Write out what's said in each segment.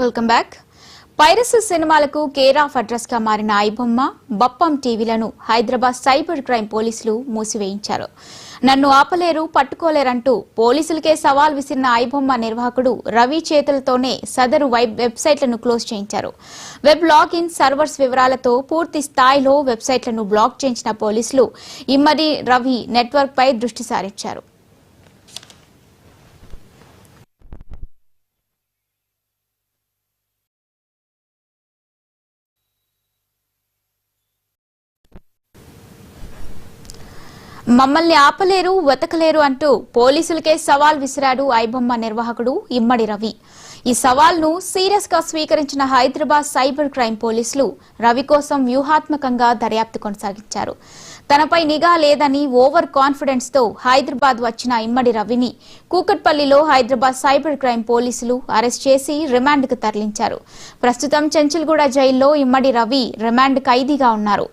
Welcome back. Piracy సినిమాలకు care of address గా మారిన ఐబొమ్మ, బప్పం టీవీలను హైదరాబాద్ సైబర్ క్రైమ్ పోలీసులు మూసివేయించారు. నన్ను ఆపలేరు, పట్టుకోలేరంటూ పోలీసులకే సవాల్ విసిరిన ఐబొమ్మ నిర్వాహకుడు రవి చేతులతోనే సదరు వెబ్సైట్లను క్లోజ్ చేయించారు. వెబ్ లాగిన్, సర్వర్స్ వివరాలతో పూర్తి స్థాయిలో వెబ్సైట్లను బ్లాక్ చేయించిన పోలీసులు ఇమ్మడి రవి నెట్వర్క్ పై దృష్టి సారించారు. మమ్మల్ని ఆపలేరు, వెతకలేరు అంటూ పోలీసులకే సవాల్ విసిరాడు ఐబొమ్మ నిర్వాహకుడు ఇమ్మడి రవి. ఈ సవాల్ను సీరియస్ గా స్వీకరించిన హైదరాబాద్ సైబర్ క్రైమ్ పోలీసులు రవి కోసం వ్యూహాత్మకంగా దర్యాప్తు కొనసాగించారు. తనపై నిఘా లేదని ఓవర్ కాన్ఫిడెన్స్ తో హైదరాబాద్ వచ్చిన ఇమ్మడి రవిని కూకట్పల్లిలో హైదరాబాద్ సైబర్ క్రైమ్ పోలీసులు అరెస్ట్ చేసి రిమాండ్ కు తరలించారు. ప్రస్తుతం చెంచల్గూడ జైల్లో ఇమ్మడి రవి రిమాండ్ ఖైదీగా ఉన్నారు.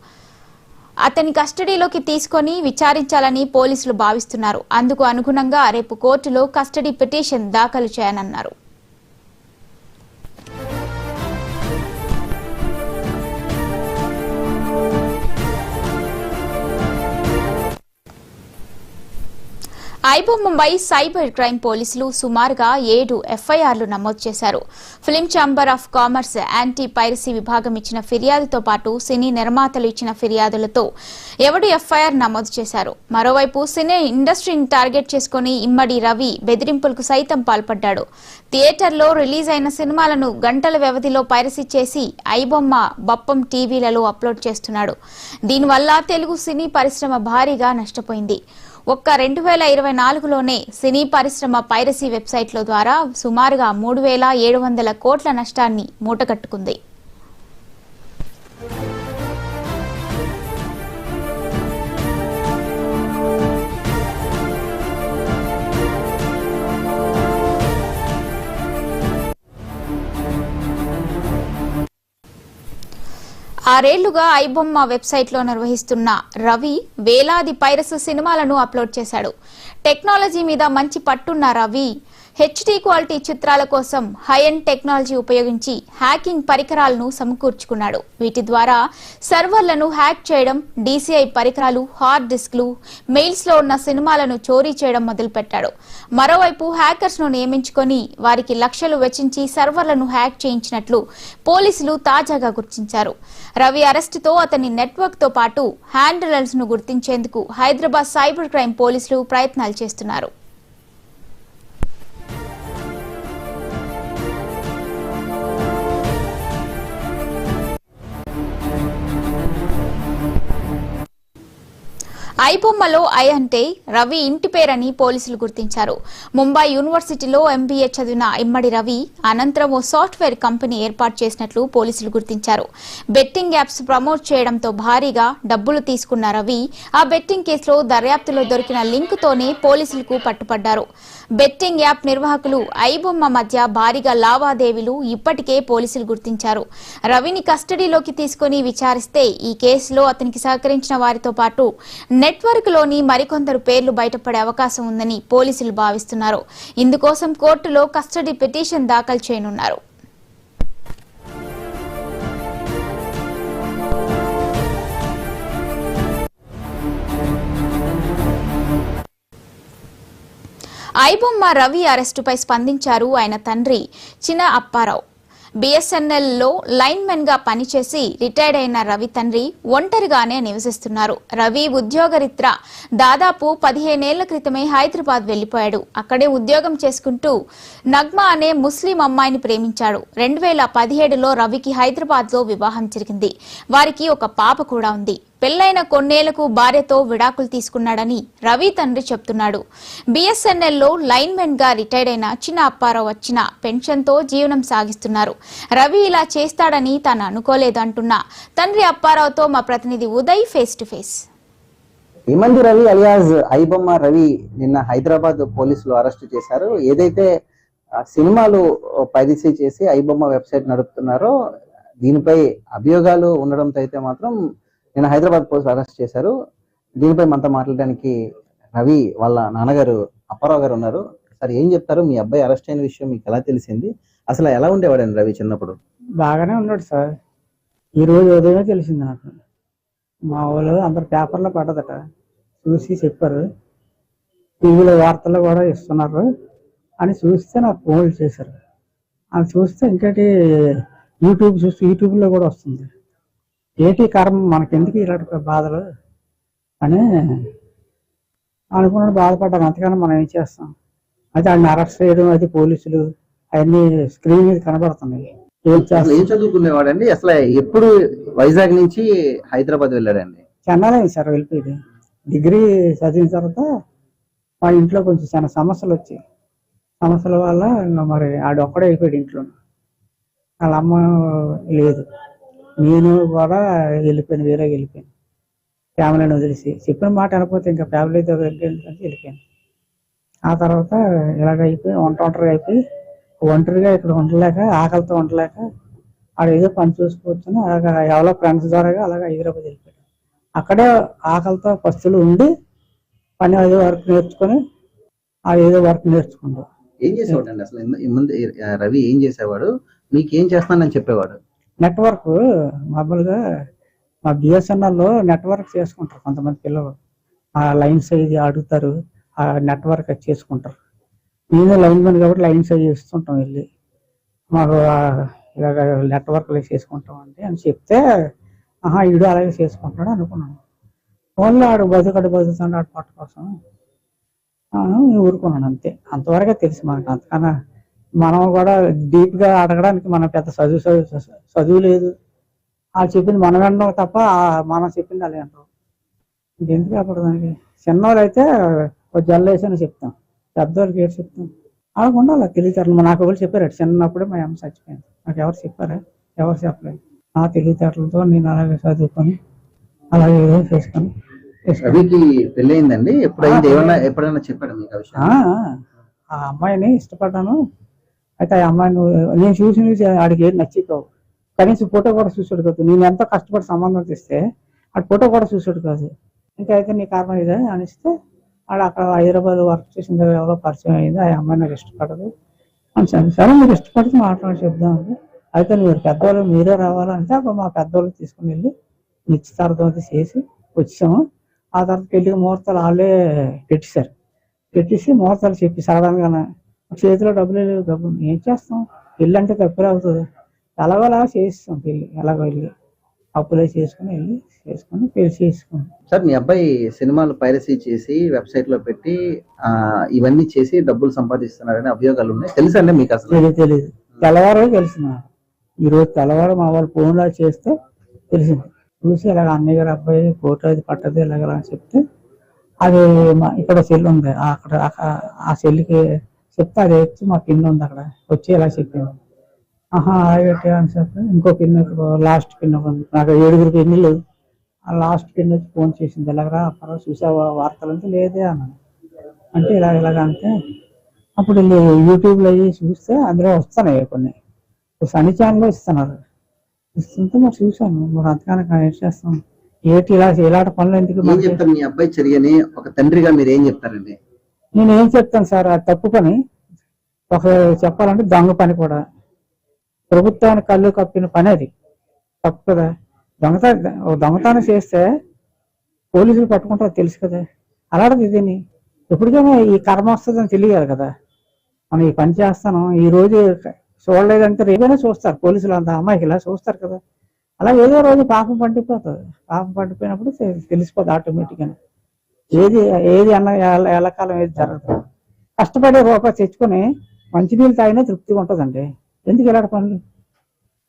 అతని కస్టడీలోకి తీసుకొని విచారించాలని పోలీసులు భావిస్తున్నారు. అందుకు అనుగుణంగా రేపు కోర్టులో కస్టడీ పిటిషన్ దాఖలు చేయనున్నారు. ఐబొమ్మపై సైబర్ క్రైమ్ పోలీసులు సుమారుగా 7 ఎఫ్ఐఆర్లు నమోదు చేశారు. Film chamber of commerce anti piracy విభాగం ఇచ్చిన ఫిర్యాదుతో పాటు సినీ నిర్మాతలు ఇచ్చిన ఫిర్యాదులతో 7 ఎఫ్ఐఆర్ నమోదు చేశారు. మరోవైపు సినీ ఇండస్ట్రీని టార్గెట్ చేసుకుని ఇమ్మడి రవి బెదిరింపులకు సైతం పాల్పడ్డాడు. థియేటర్లో రిలీజ్ అయిన సినిమాలను గంటల వ్యవధిలో పైరసీ చేసి ఐబొమ్మ, బప్పం టీవీలలో అప్లోడ్ చేస్తున్నాడు. దీనివల్ల తెలుగు సినీ పరిశ్రమ భారీగా నష్టపోయింది. ఒక్క 2024లోనే సినీ పరిశ్రమ పైరసీ వెబ్సైట్ల ద్వారా సుమారుగా 3,700 కోట్ల నష్టాన్ని మూటగట్టుకుంది. ఆరేళ్లుగా ఐబొమ్మ వెబ్సైట్లో నిర్వహిస్తున్న రవి వేలాది పైరసీ సినిమాలను అప్లోడ్ చేశాడు. టెక్నాలజీ మీద మంచి పట్టున్న రవి హెచ్డీ క్వాలిటీ చిత్రాల కోసం హై ఎండ్ టెక్నాలజీ ఉపయోగించి హ్యాకింగ్ పరికరాలను సమకూర్చుకున్నాడు. వీటి ద్వారా సర్వర్లను హ్యాక్ చేయడం, డీసీఐ పరికరాలు, హార్డ్ డిస్క్లు, మెయిల్స్ లో ఉన్న సినిమాలను చోరీ చేయడం మొదలుపెట్టాడు. మరోవైపు హ్యాకర్స్ ను నియమించుకొని వారికి లక్షలు వెచ్చించి సర్వర్లను హ్యాక్ చేయించినట్లు పోలీసులు తాజాగా గుర్తించారు. రవి అరెస్టుతో అతని నెట్వర్క్ తో పాటు హ్యాండిలర్స్ ను గుర్తించేందుకు హైదరాబాద్ సైబర్ క్రైమ్ పోలీసులు ప్రయత్నాలు చేస్తున్నారు. ఐబొమ్మలో ఐ అంటే రవి ఇంటి పేరని పోలీసులు గుర్తించారు. ముంబై యూనివర్సిటీలో ఎంబీఏ చదివిన ఇమ్మడి రవి అనంతరం ఓ సాఫ్ట్వేర్ కంపెనీ ఏర్పాటు చేసినట్లు పోలీసులు గుర్తించారు. బెట్టింగ్ యాప్స్ ప్రమోట్ చేయడంతో భారీగా డబ్బులు తీసుకున్న రవి ఆ బెట్టింగ్ కేసులో దర్యాప్తులో దొరికిన లింకుతోనే పోలీసులకు పట్టుపడ్డారు. బెట్టింగ్ యాప్ నిర్వాహకులు ఐబొమ్మ మధ్య భారీగా లావాదేవీలు ఇప్పటికే పోలీసులు గుర్తించారు. రవిని కస్టడీలోకి తీసుకుని విచారిస్తే ఈ కేసులో అతనికి సహకరించిన వారితో పాటు నెట్వర్క్ లోని మరికొందరు పేర్లు బయటపడే అవకాశం ఉందని పోలీసులు భావిస్తున్నారు. ఇందుకోసం కోర్టులో కస్టడీ పిటిషన్ దాఖలు చేయనున్నారు. ఐబొమ్మ రవి అరెస్టుపై స్పందించారు ఆయన తండ్రి చిన అప్పారావు. బిఎస్ఎన్ఎల్ లో లైన్ మెన్ గా పనిచేసి రిటైర్డ్ అయిన రవి తండ్రి ఒంటరిగానే నివసిస్తున్నారు. రవి ఉద్యోగరీత్యా దాదాపు 15 ఏళ్ల క్రితమే హైదరాబాద్ వెళ్లిపోయాడు. అక్కడే ఉద్యోగం చేసుకుంటూ నగ్మా అనే ముస్లిం అమ్మాయిని ప్రేమించాడు. 2017లో రవికి హైదరాబాద్ లో వివాహం జరిగింది. వారికి ఒక పాప కూడా ఉంది. పెళ్లైన కొన్నేళ్లకు భార్యతో విడాకులు తీసుకున్నాడని రవి తండ్రి చెప్తున్నాడు. బిఎస్ఎన్ఎల్ లో లైన్ మెన్ గా రిటైర్డ్ అయిన చిన్న అప్పారావు వచ్చిన పెన్షన్ తో జీవనం సాగిస్తున్నారు. రవి ఇలా చేస్తాడని తాను అనుకోలేదంటున్న తండ్రి అప్పారావుతో మా ప్రతినిధి Uday face to face. Immandi Ravi alias iBomma Ravi నిన్న హైదరాబాద్ పోలీసులు అరెస్ట్ చేశారు. ఏదైతే సినిమాలు పైరసీ చేసి ఐబొమ్మ వెబ్సైట్ నడుపుతున్నారో దీనిపై అభియోగాలు ఉండడంతో అయితే మాత్రం నిన్న హైదరాబాద్ పోలీసులు అరెస్ట్ చేశారు. దీనిపై మనతో మాట్లాడడానికి రవి వాళ్ళ నాన్నగారు అప్పారావు గారు ఉన్నారు. సార్, ఏం చెప్తారు? మీ అబ్బాయి అరెస్ట్ అయిన విషయం మీకు ఎలా తెలిసింది? అసలు ఎలా ఉండేవాడండి రవి చిన్నప్పుడు? బాగానే ఉన్నాడు సార్. ఈ రోజు ఉదయమే తెలిసింది నాకు. మా వాళ్ళు అందరు పేపర్లో పడ్డదట, చూసి చెప్పారు, టీవీలో వార్తల్లో కూడా ఇస్తున్నారు అని చూస్తే నాకు ఫోన్లు చేశారు. అది చూస్తే ఇంకేంటి యూట్యూబ్ చూస్తే యూట్యూబ్లో కూడా వస్తుంది. ఏటి కర్మ మనకెందుకు ఇలాంటి బాధలు అని అనుకున్నాడు, బాధపడ్డాను. అంతకన్నా మనం ఏం చేస్తాం. అయితే ఆయన అరెస్ట్ చేయడం, అది పోలీసులు అవన్నీ స్క్రీన్ మీద కనబడుతున్నాయి. ఏం చేస్తాం. ఏం చదువుకునేవాడండి అసలు? ఎప్పుడు వైజాగ్ నుంచి హైదరాబాద్ వెళ్ళాడండి? చెన్నై సార్ వెళ్ళిపోయింది. డిగ్రీ చదివిన తర్వాత మా ఇంట్లో కొంచెం చాలా సమస్యలు వచ్చాయి. సమస్యల వల్ల ఇంకా మరి ఆడు ఒక్కడే అయిపోయాడు ఇంట్లో. వాళ్ళ అమ్మ లేదు, నేను కూడా వెళ్ళిపోయాను, వేరే వెళ్ళిపోయాను. ఫ్యామిలీని వదిలేసి చెప్పిన మాట అనకపోతే ఇంకా ఫ్యామిలీతో వెళ్ళిపోయాను. ఆ తర్వాత ఇలాగ అయిపోయి ఒంటరిగా అయిపోయి, ఒంటరిగా ఇక్కడ ఉండలేక, ఆకలితో ఉండలేక ఆడ ఏదో పని చూసుకోవచ్చని అలాగా ఎవరో ఫ్రెండ్స్ ద్వారా అలాగ హైదరాబాద్ వెళ్ళిపోయాడు. అక్కడే ఆకలితో పస్తులు ఉండి పని ఏదో వర్క్ నేర్చుకొని ఏదో వర్క్ నేర్చుకుంటాం. ఏం చేసేవాడు అండి అసలు? ముందు రవి ఏం చేసేవాడు? మీకు ఏం చేస్తానని చెప్పేవాడు? నెట్వర్క్ మామూలుగా మా బిఎస్ఎన్ఎల్లో నెట్వర్క్ చేసుకుంటారు కొంతమంది పిల్లలు. ఆ లైన్స్ ఇది అడుగుతారు, ఆ నెట్వర్క్ అది చేసుకుంటారు. నేను లైన్ మ్యాన్ కాబట్టి లైన్స్ అవి ఇస్తుంటాం వెళ్ళి. మాకు ఇలాగ నెట్వర్క్లు చేసుకుంటాం అండి అని చెప్తే, ఆహా ఈడు అలాగే చేసుకుంటాడు అనుకున్నాను. ఫోన్లో ఆడు బతుకుతాడు ఆడు పట్టు కోసం ఊరుకున్నాను అంతే. అంతవరకే తెలుసు మనకు. అంతకన్నా మనం కూడా డీప్గా అడగడానికి మన పెద్ద చదువు లేదు. వాళ్ళు చెప్పింది మనం వినడం తప్ప మనం చెప్పింది అలా అంటాం. ఇంకెందుకు అప్పుడు దానికి. చిన్నవాళ్ళు అయితే ఒక జల్లేసని చెప్తాం, పెద్దవాళ్ళకి ఏడు చెప్తాం. అలాగకుండా అలా తెలివితేటలు నాకు ఎవరు చెప్పారు. చిన్నప్పుడే మా అమ్మ చచ్చిపోయింది, నాకు ఎవరు చెప్పారా? ఎవరు చెప్పలేదు. ఆ తెలివితేటలతో నేను అలాగే చదువుకొని అలాగే ఏదో చేసుకొని. రవికి పెళ్ళి అయిందండి? ఎప్పుడైంది? ఎప్పుడైనా చెప్పాడు మీకు ఆ విషయం? ఆ అమ్మాయిని ఇష్టపడ్డాను. అయితే ఆ అమ్మాయిని నేను చూసి ఆడికి ఏది నచ్చిపోవు. కనీసం ఫోటో కూడా చూసాడు కాదు. నేను ఎంతో కష్టపడి సంబంధం తెస్తే ఆడు ఫోటో కూడా చూసాడు కాదు. ఇంకా అయితే నీ కారణం ఇదే అనిస్తే ఆడ అక్కడ హైదరాబాద్ వర్క్ చేసిన ఎవరో పరిచయం అయింది. ఆ అమ్మాయి నాకు ఇష్టపడదు అని. సరే మీరు ఇష్టపడితే మాట్లాడి చెప్దామండి. అయితే మీరు పెద్దవాళ్ళు మీరే రావాలంటే అప్పుడు మా పెద్దవాళ్ళు తీసుకుని వెళ్ళి నిశ్చితార్థం చేసి వచ్చాము. ఆ తర్వాత పెళ్లికి ముహూర్తాలు వాళ్ళే పెట్టేసి ముహూర్తాలు చెప్పి సడన్గానే చేతిలో డబ్బులు లేవు. డబ్బులు ఏం చేస్తాం? పెళ్ళి అంటే తప్పులే అవుతుంది. ఎలాగోలా చేస్తాం పెళ్ళి. ఎలాగో వెళ్ళి అప్పులే చేసుకుని పెళ్లి చేసుకున్నాం. సార్ మీ అబ్బాయి సినిమాలు పైరసీ చేసి వెబ్సైట్ లో పెట్టి ఇవన్నీ చేసి డబ్బులు సంపాదిస్తున్నారనే అభియోగాలు ఉన్నాయి, తెలుసండి మీకు? అసలు తెలియదు. తెల్లవారు తెలిసిన ఈ రోజు తెల్లవారు మా వాళ్ళు ఫోన్లో చేస్తే తెలిసింది. చూసి ఇలాగ అన్నయ్య గారు అబ్బాయి ఫోటో అది పట్టదు ఇలాగ అని చెప్తే, అది ఇక్కడ సెల్ ఉంది అక్కడ, ఆ సెల్కి చెప్తే అది వచ్చి మా పిన్ ఉంది అక్కడ వచ్చి ఇలా చెప్పింది. ఆహా అలాగే అని చెప్తే ఇంకో పిన్ లాస్ట్ పిన్ ఉంది. నాకు 7 పిన్నులు. ఆ లాస్ట్ పిన్ వచ్చి ఫోన్ చేసింది. ఇలాగరా పర్వాలేదు చూసే వార్తలు అంటే లేదే అన్నాను. అంటే ఇలాగ అంటే అప్పుడు యూట్యూబ్లో అవి చూస్తే అందులో వస్తున్నాయి కొన్ని. సన్నీ ఛానల్లో ఇస్తున్నారు. ఇస్తుంటే మరి చూసాను. మరి అంతకన్నా ఏం చేస్తాం? ఏంటి ఇలాంటి పనులు ఎందుకు? ఏం చెప్తారు మీ అబ్బాయి చర్యని ఒక తండ్రిగా మీరు ఏం చెప్తారండి? నేను ఏం చెప్తాను సార్, అది తప్పు పని. ఒక చెప్పాలంటే దొంగ పని కూడా. ప్రభుత్వానికి కళ్ళు కప్పిన పని అది. తప్పు కదా. దొంగతనం చేస్తే పోలీసులు పట్టుకుంటారు తెలుసు కదా. అలాంటిది ఇదేని ఎప్పటికైనా ఈ కర్మ వస్తుందని తెలియాలి కదా. మనం ఈ పని చేస్తాను ఈ రోజు చూడలేదంటే రేపైనా చూస్తారు పోలీసులు. అంత అమ్మాయికి ఇలా చూస్తారు కదా. అలా ఏదో రోజు పాపం పండిపోతుంది. పాపం పండిపోయినప్పుడు తెలిసిపోతుంది ఆటోమేటిక్గా. ఏది ఎల్లకాలం ఏది జరగదు. కష్టపడే రూపాయి తెచ్చుకొని మంచినీళ్ళు తాగినా తృప్తిగా ఉంటుందండి. ఎందుకు ఇలాంటి పనులు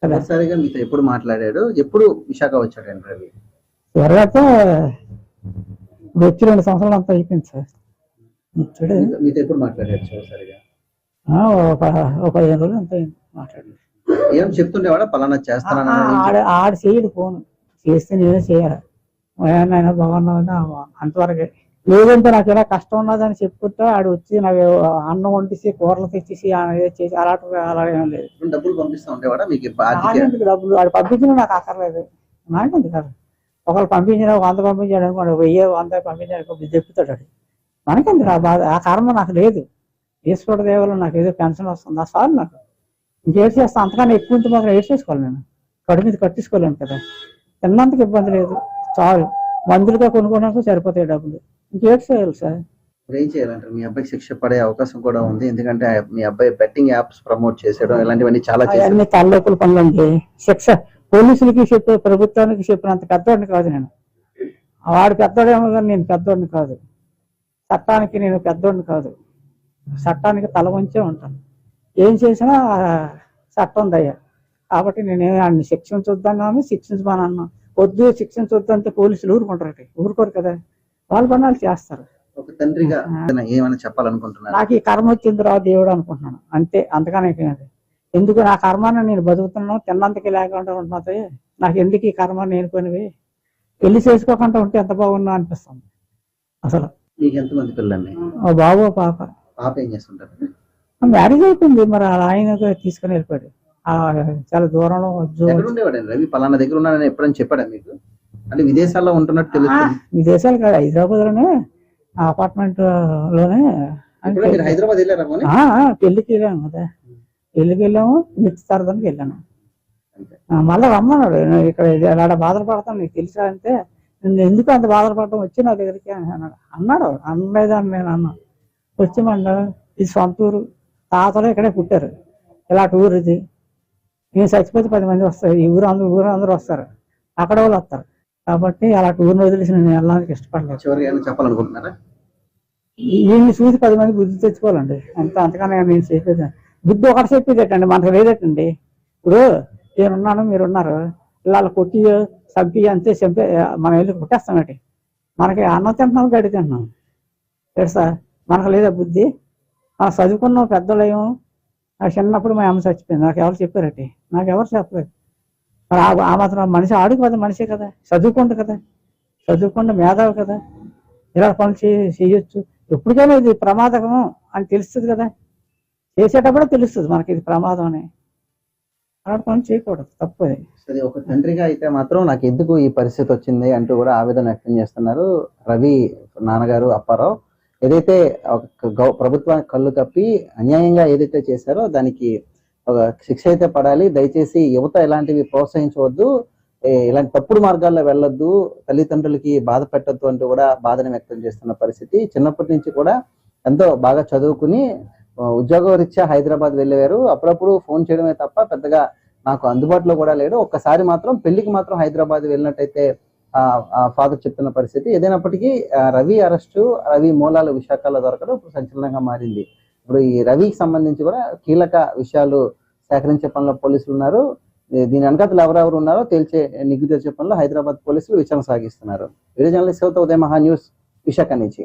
కదా. సరిగా మీతో ఎప్పుడు మాట్లాడాడు? ఎప్పుడు విశాఖ వచ్చాడండి రవి? త్వరగా వచ్చి 2 సంవత్సరాలు అంతా అయిపోయింది సార్. మీతో ఎప్పుడు మాట్లాడాడు చివరిసారిగా? ఒక 15 రోజులు అంతా మాట్లాడాడు. ఏం చెప్తుండేవాడా పలానా చేస్తాను? ఆడు చేయడు. ఫోన్ చేస్తే నేనే చేయాలి. ఆయన బాగున్నావు అంతవరకే. లేదంటే నాకు ఇలా కష్టం ఉన్నదని చెప్పుకుంటే ఆడు వచ్చి నాకు అన్నం వండిసి కూరలు తెచ్చేసి చేసి అలాగే ఏం లేదు. డబ్బులు పంపిస్తూ ఉండేవాడా మీకు? డబ్బులు ఆడు పంపించిన నాకు అక్కర్లేదు. నాకెందుకు కాదు. ఒకళ్ళు పంపించిన 100 పంపించాడు అనుకోండి, 1000 100 పంపించాడు చెప్పుతాడు. మనకెందుకు ఆ బాధ? ఆ కర్మ నాకు లేదు. ఈశ్వరుడు దేవులు నాకు ఏదో పెన్షన్ వస్తుంది. ఆ సార్ నాకు ఇంకేడ్ చేస్తా అంతకన్నా ఎక్కువ ఉంటే మాత్రం ఏడ్ చేసుకోవాలి నేను, కడుపు మీద కట్టించుకోలేను కదా. తిన్నంతకు ఇబ్బంది లేదు, చాలు. మందులుగా కొనుక్కోవడానికి సరిపోతాయి డబ్బులు, ఇంకేడ్ చేయాలి సార్. ఏం చేయాలంటారు? మీ అబ్బాయికి శిక్ష పడే అవకాశం కూడా ఉంది, ఎందుకంటే మీ అబ్బాయి బెట్టింగ్ యాప్స్ ప్రమోట్ చేసేయడం ఇలాంటివన్నీ చాలా చేశాడు. అవన్నీ తలలోపుల పనులండి. శిక్ష పోలీసులకి చెప్పే, ప్రభుత్వానికి చెప్పినంత పెద్దవాడిని కాదు నేను. వాడు పెద్దోడేమో కానీ నేను పెద్దోడిని కాదు. చట్టానికి నేను పెద్దోడిని కాదు. చట్టానికి తల వంచే ఉంటాను. ఏం చేసినా చట్టం దయ్యా. కాబట్టి నేనేమి వాడిని శిక్షించొద్దన్నాను, శిక్షించమన్నా. వద్దు శిక్షించొద్దంటే పోలీసులు ఊరుకుంటారు, ఊరుకోరు కదా. వాళ్ళ పనులు చేస్తారు. ఒక తండ్రిగా ఏమైనా చెప్పాలనుకుంటున్నారు? నాకు ఈ కర్మ వచ్చింది రా దేవుడు అనుకుంటున్నాను, అంతే. అంతగానే ఎందుకు నా కర్మాన్ని నేను బతుకుతున్నాను, తిన్నంతకి లేకుండా ఉంటున్నది. నాకు ఎందుకు ఈ కర్మ నేర్చుకునేవి, పెళ్లి చేసుకోకుండా ఉంటే ఎంత బాగున్నా అనిపిస్తుంది అసలు. మీకు ఎంతమంది పిల్లల్ని? ఓ బాబు పాప. పాప ఏం చేస్తుంటారు? మ్యారేజ్ అయిపోయింది, మరి ఆయన తీసుకుని వెళ్ళిపోయాడు. చాలా దూరంలో రవి పలానా దగ్గర ఉన్నాడని ఎప్పుడైనా చెప్పాడా మీకు? అంటే విదేశాల్లో ఉంటున్నట్టు తెలుస్తుంది. విదేశాలు కాదు, హైదరాబాద్ లోనే అపార్ట్మెంట్ లోనే. హైదరాబాద్ వెళ్ళారా? పెళ్లికి వెళ్ళాము కదా, పెళ్లికి వెళ్ళాము, నిశ్చితార్థానికి వెళ్ళాను. మళ్ళీ రమ్మన్నాడు, ఇక్కడ అలాంటి బాధలు పడతాను నీకు తెలుసా అంటే, నేను ఎందుకు అంత బాధలు పడతాం, వచ్చి నా దగ్గరికి అన్నాడు. అనలేదని నేను అన్నా. వచ్చి మళ్ళీ ఇది సొంత ఊరు, తాతలు ఇక్కడే పుట్టారు, ఇలాంటి ఊరు ఇది. నేను చచ్చిపోతే 10 మంది వస్తారు, ఈ ఊరు అందరూ వస్తారు, అక్కడ వాళ్ళు వస్తారు. కాబట్టి అలాంటి ఊరిని వదిలేసి నేను వెళ్ళడానికి ఇష్టపడలేదు. చివరికి ఏమైనా చెప్పాలనుకుంటున్నారా? వీళ్ళని చూసి 10 మంది బుద్ధి తెచ్చుకోవాలండి, అంతకన్నా నేను చెప్పేది. బుద్ధి ఒకటి చెప్పేదేటండి, మనకు లేదేటండి. ఇప్పుడు నేనున్నాను, మీరున్నారు, ఇలా కొట్టి చంపి అంతే చంపే మనం వెళ్ళి కొట్టేస్తామేటి. మనకి అన్నం తింటున్నాం, గడి తింటున్నాం తెలుసా. మనకు లేదా బుద్ధి? మనం చదువుకున్నాం, పెద్దలేము. నాకు చిన్నప్పుడు మా అమ్మ చచ్చిపోయింది, నాకు ఎవరు చెప్పారటి? నాకు ఎవరు చెప్పలేదు. మరి ఆ మాత్రం మనిషి ఆడుకు కదా, మనిషే కదా, చదువుకుంటు కదా, చదువుకుంటే మేధావి కదా, ఇలా పనులు చేయొచ్చు. ఎప్పటికైనా ఇది ప్రమాదకం అని తెలుస్తుంది కదా, చేసేటప్పుడే తెలుస్తుంది మనకి ఇది ప్రమాదం అని. అలాంటి పనులు చేయకూడదు, తప్పది. సరే, ఒక తండ్రిగా అయితే మాత్రం నాకు ఎందుకు ఈ పరిస్థితి వచ్చింది అంటూ కూడా ఆవేదన వ్యక్తం చేస్తున్నారు రవి నాన్నగారు అప్పారావు. ఏదైతే ప్రభుత్వానికి కళ్ళు కప్పి అన్యాయంగా ఏదైతే చేశారో దానికి ఒక శిక్ష అయితే పడాలి. దయచేసి యువత ఇలాంటివి ప్రోత్సహించవద్దు, ఇలాంటి తప్పుడు మార్గాల్లో వెళ్ళొద్దు, తల్లిదండ్రులకి బాధ పెట్టద్దు అంటూ కూడా బాధను వ్యక్తం చేస్తున్న పరిస్థితి. చిన్నప్పటి నుంచి కూడా ఎంతో బాగా చదువుకుని ఉద్యోగరీత్యా హైదరాబాద్ వెళ్ళేవారు. అప్పుడప్పుడు ఫోన్ చేయడమే తప్ప పెద్దగా నాకు అందుబాటులో కూడా లేడు. ఒక్కసారి మాత్రం పెళ్లికి మాత్రం హైదరాబాద్ వెళ్ళినట్టయితే ఫాదర్ చెప్తున్న పరిస్థితి. ఏదైనప్పటికీ రవి అరెస్టు, రవి మూలాలు విశాఖలో దొరకడం ఇప్పుడు సంచలనంగా మారింది. ఇప్పుడు ఈ రవికి సంబంధించి కూడా కీలక విషయాలు సేకరించే పనిలో పోలీసులు ఉన్నారు. దీని వెనకాతలు ఎవరెవరు ఉన్నారో తేల్చే నిగ్గు తెచ్చే పనిలో హైదరాబాద్ పోలీసులు విచారణ సాగిస్తున్నారు. వీడియో జర్నలిస్ట్ ఉదయ మహా న్యూస్ విశాఖ నుంచి.